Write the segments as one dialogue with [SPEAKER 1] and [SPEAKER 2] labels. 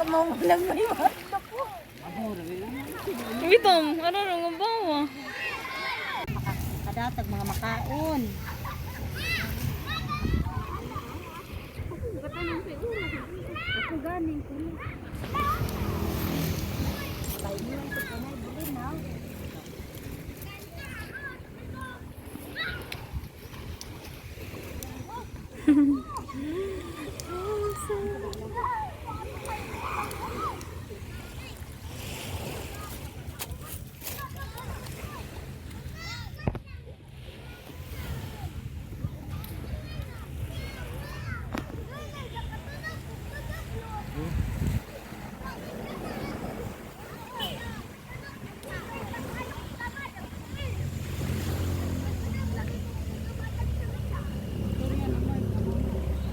[SPEAKER 1] mong lagmay mo.
[SPEAKER 2] Bitom, ano nga bawa?
[SPEAKER 1] Kadatag mga makaon. Ako ganing ko. Tayo lang sa kanay bili na.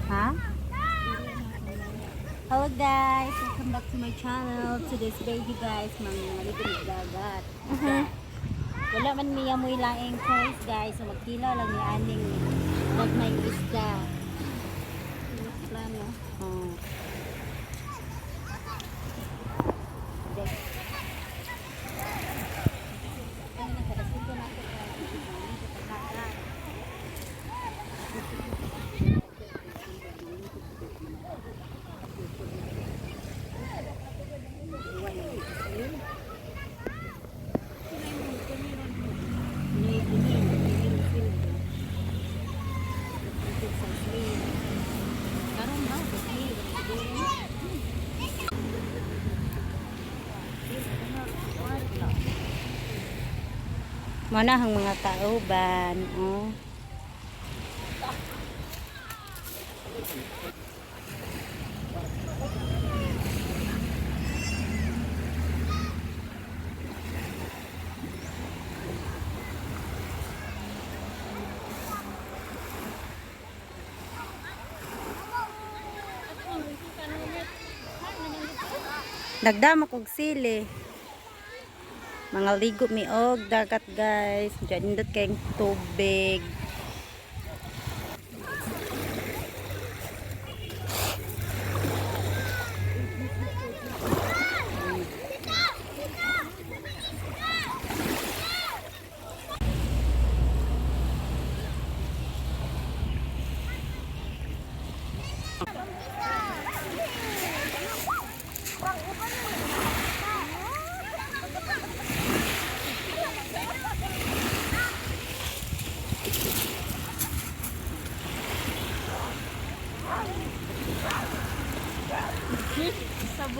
[SPEAKER 1] Ha? Hello guys, welcome back to my channel. Today's baby guys, maligo ng dagat. Wala man niya mo ilaing choice guys, so magkila lang ni aning may isda. Plano. Oh. Mana ang mga kauban, oh. Nagdama kog sili. Mga ligo mi og dagat guys. Diyan indot kayong tubig.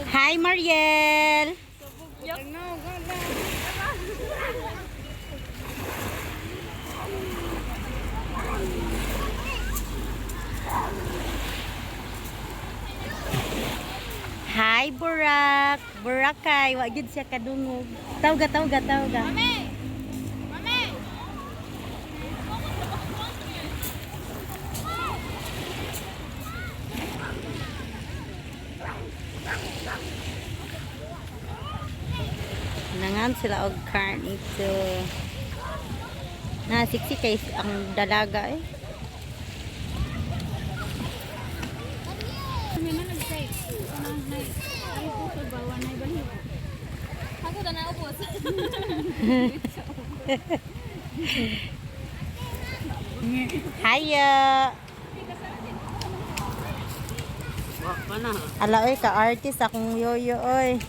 [SPEAKER 1] Hi Mariel. Hi Burak. Burakay, wa gid siya kadungog. Tawga.
[SPEAKER 2] Mami! Mami!
[SPEAKER 1] Nangan sila og karn ito. Na siksi kay ang dalaga eh.
[SPEAKER 2] Kami na nag-say. Ay po sa bawa na ibalik. Ako na naubos.
[SPEAKER 1] Hiya. Ala oy ka artist akong yoyo oy.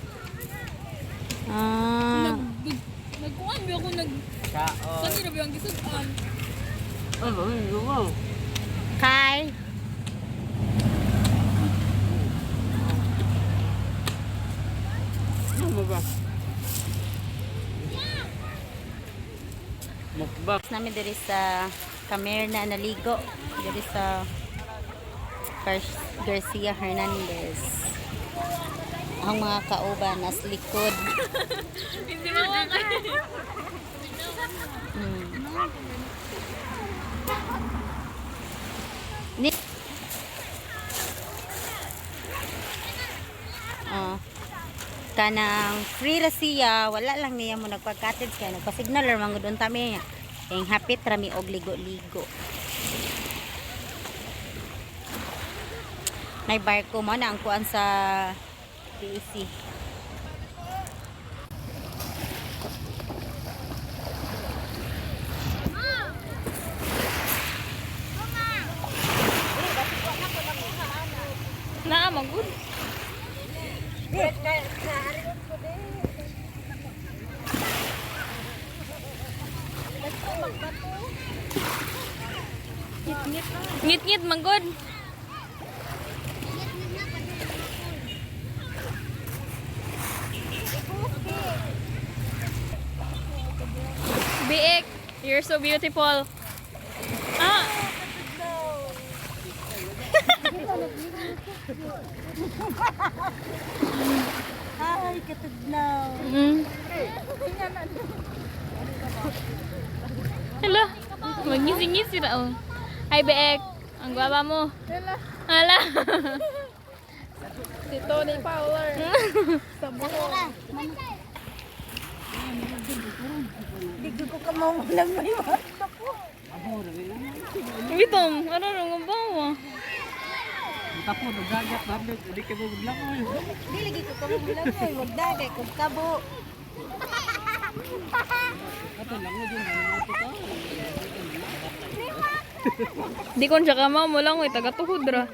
[SPEAKER 2] Nagkuhan ba ako Kanina ba yung gisudan?
[SPEAKER 1] Kai.
[SPEAKER 3] Mukbang.
[SPEAKER 1] Namin diri sa Camerna naligo diri sa Garcia Hernandez. Ang mga kauban nas likod.
[SPEAKER 2] Hindi mo kayo.
[SPEAKER 1] Ni kanang free ra siya, wala lang niya mo nagpag-cottage kaya nagpa-signal ra man gud unta mi. Kay hapit ra mi og ligo-ligo. May barko mo na ang kuan sa PAC.
[SPEAKER 2] Naa magud. Ngit-ngit magud. Biik, you're so beautiful. Ah,
[SPEAKER 1] Ay, katugnaw.
[SPEAKER 2] Hala, magngisi-ngisi na oh. Hi, Biik. Ang gwapa mo. Hala.
[SPEAKER 3] Si Tony Fowler.
[SPEAKER 1] Di ko ka mong lang may
[SPEAKER 2] Bitong, ano nung bawa?
[SPEAKER 4] Tapo nagagak babet di ka mo biglang oy.
[SPEAKER 1] Di lagi ko ka mong lang may wag dagay kung kabo.
[SPEAKER 4] Ato lang mo din ano mo to.
[SPEAKER 2] Di kon siya ka mo lang oy taga tuhod ra.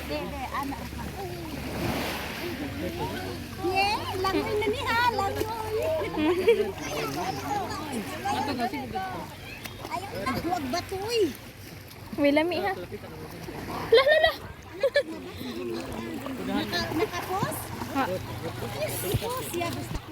[SPEAKER 1] Di, anak. Yeah, langoy na niya, langoy. Ayaw, agwag batoy.
[SPEAKER 2] May lami ha. Lah lah lah.
[SPEAKER 1] Nakapos?
[SPEAKER 2] Ha.
[SPEAKER 1] Yes, siya gusto